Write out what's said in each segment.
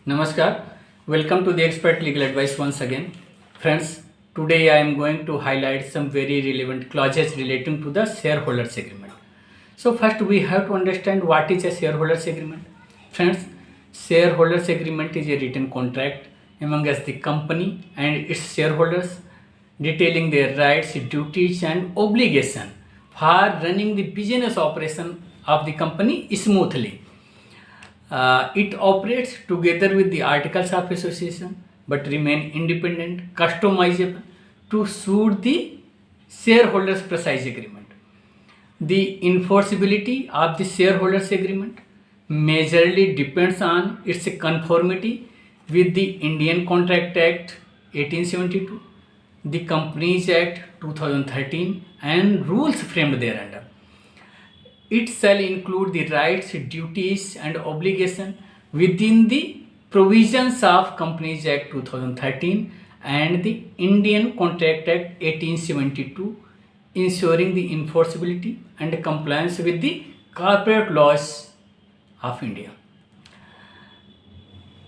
Namaskar. Welcome to the Expert Legal Advice once again. Friends, today I am going to highlight some very relevant clauses relating to the shareholders agreement. So first we have to understand what is a shareholders agreement. Friends, shareholders agreement is a written contract among us the company and its shareholders detailing their rights, duties and obligation for running the business operation of the company smoothly. It operates together with the Articles of Association but remain independent, customizable to suit the shareholders' precise agreement. The enforceability of the shareholders' agreement majorly depends on its conformity with the Indian Contract Act 1872, the Companies Act 2013, and rules framed thereunder. It shall include the rights, duties, and obligations within the provisions of Companies Act 2013 and the Indian Contract Act 1872, ensuring the enforceability and compliance with the corporate laws of India.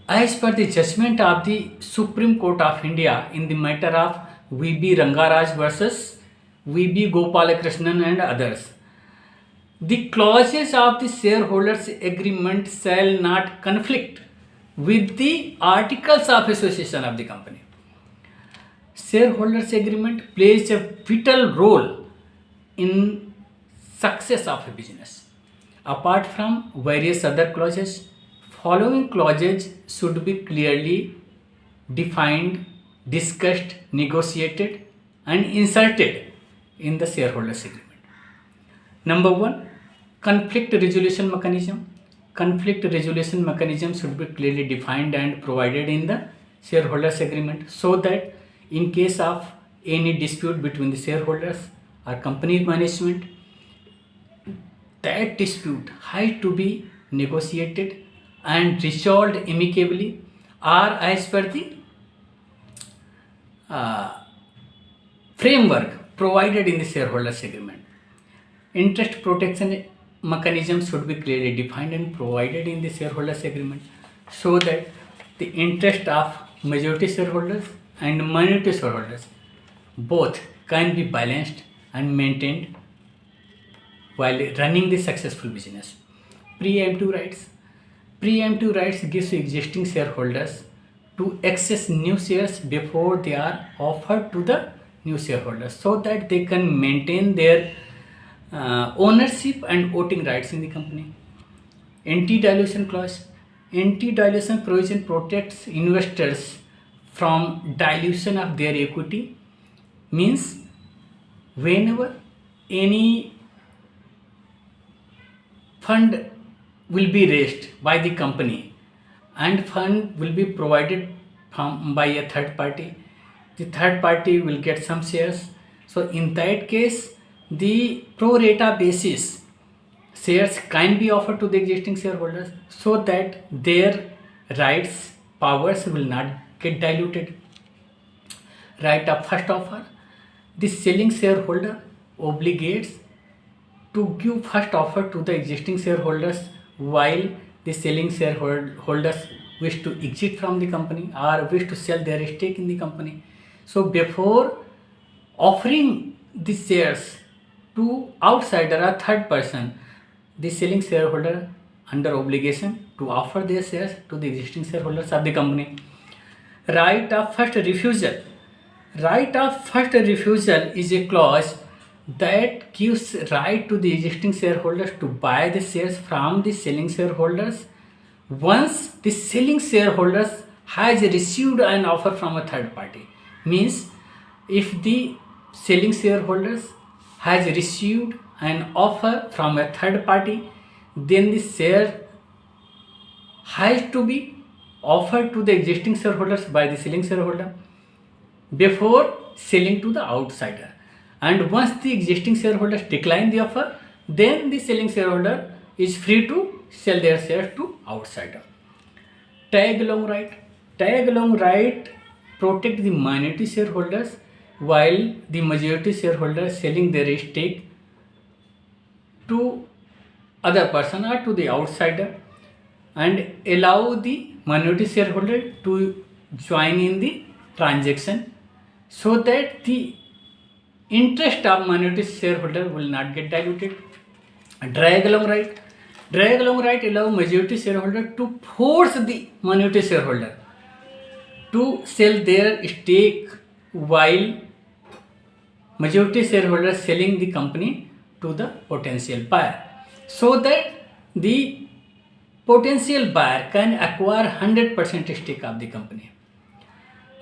As per the judgment of the Supreme Court of India in the matter of V.B. Rangaraj versus V.B. Gopalakrishnan and others, the clauses of the shareholders agreement shall not conflict with the articles of association of the company. Shareholders agreement plays a vital role in success of a business. Apart from various other clauses, following clauses should be clearly defined, discussed, negotiated and inserted in the shareholders agreement. Number one, conflict resolution mechanism. Conflict resolution mechanism should be clearly defined and provided in the shareholders agreement so that in case of any dispute between the shareholders or company management, that dispute has to be negotiated and resolved amicably or as per the framework provided in the shareholders agreement. Interest protection mechanism should be clearly defined and provided in the shareholders agreement so that the interest of majority shareholders and minority shareholders both can be balanced and maintained while running the successful business. Preemptive rights. Preemptive rights gives existing shareholders to access new shares before they are offered to the new shareholders so that they can maintain their ownership and voting rights in the company. Anti-dilution clause. Anti-dilution provision protects investors from dilution of their equity. Means whenever any fund will be raised by the company and fund will be provided by a third party, the third party will get some shares. So in that case, the pro rata basis shares can be offered to the existing shareholders so that their rights, powers will not get diluted. Right of first offer. The selling shareholder obligates to give first offer to the existing shareholders while the selling shareholders wish to exit from the company or wish to sell their stake in the company. So before offering the shares to outsider or third person, the selling shareholder under obligation to offer their shares to the existing shareholders of the company. Right of first refusal. Right of first refusal is a clause that gives right to the existing shareholders to buy the shares from the selling shareholders once the selling shareholders has received an offer from a third party. Means if the selling shareholders has received an offer from a third party, then the share has to be offered to the existing shareholders by the selling shareholder before selling to the outsider. And once the existing shareholders decline the offer, then the selling shareholder is free to sell their shares to outsider. Tag along right. Tag along right protect the minority shareholders while the majority shareholders selling their stake to other person or to the outsider and allow the minority shareholder to join in the transaction, so that the interest of minority shareholder will not get diluted. Drag along right. Drag along right allow majority shareholder to force the minority shareholder to sell their stake, while majority shareholder selling the company to the potential buyer, so that the potential buyer can acquire 100% stake of the company.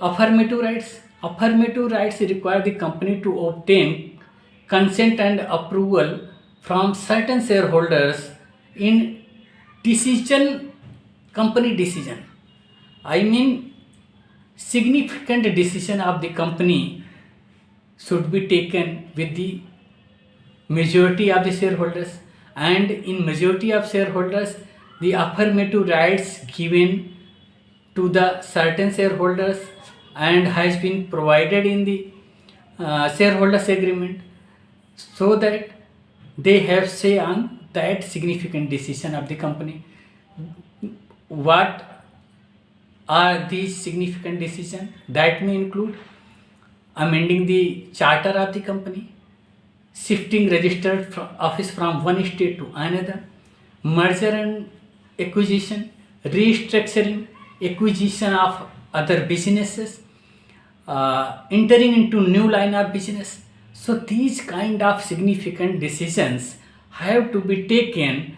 Affirmative rights. Affirmative rights require the company to obtain consent and approval from certain shareholders in company decision. I mean, significant decision of the company should be taken with the majority of the shareholders, and in majority of shareholders, the affirmative rights given to the certain shareholders and has been provided in the shareholders agreement, so that they have say on that significant decision of the company. What are these significant decisions? That may include amending the charter of the company, shifting registered office from one state to another, merger and acquisition, restructuring, acquisition of other businesses, entering into new line of business. So these kind of significant decisions have to be taken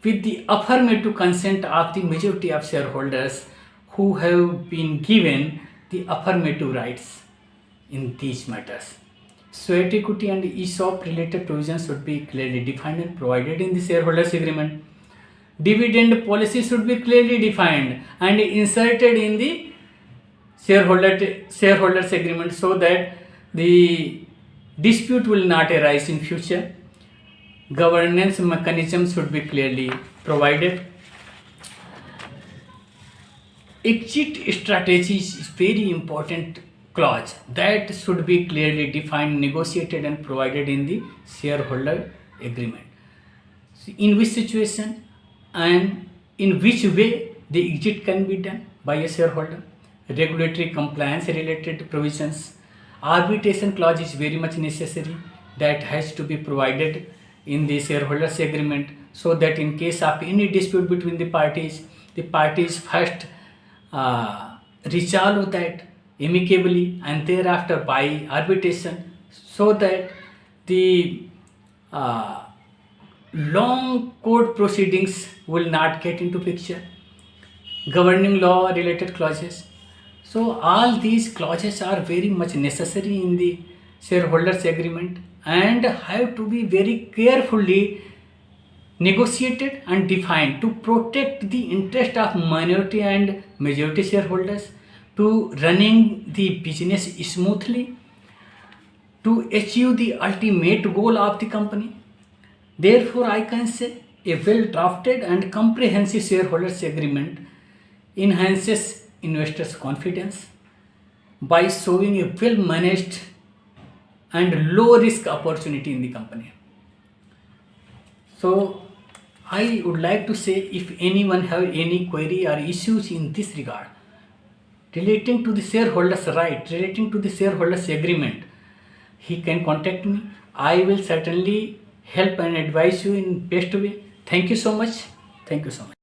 with the affirmative consent of the majority of shareholders who have been given the affirmative rights in these matters. Sweat equity and ESOP related provisions should be clearly defined and provided in the shareholders agreement. Dividend policy should be clearly defined and inserted in the shareholders agreement, so that the dispute will not arise in future. Governance mechanism should be clearly provided. Exit strategy is very important clause that should be clearly defined, negotiated and provided in the shareholder agreement. In which situation and in which way the exit can be done by a shareholder. Regulatory compliance related provisions. Arbitration clause is very much necessary, that has to be provided in the shareholders agreement, so that in case of any dispute between the parties first resolve that amicably and thereafter by arbitration, so that the long court proceedings will not get into picture. Governing law related clauses. So all these clauses are very much necessary in the shareholders agreement and have to be very carefully negotiated and defined to protect the interest of minority and majority shareholders, to running the business smoothly, to achieve the ultimate goal of the company. Therefore, I can say a well drafted and comprehensive shareholders agreement enhances investors' confidence by showing a well managed and low risk opportunity in the company. So I would like to say, if anyone have any query or issues in this regard relating to the shareholders right, relating to the shareholders agreement, he can contact me. I will certainly help and advise you in best way. Thank you so much. Thank you so much.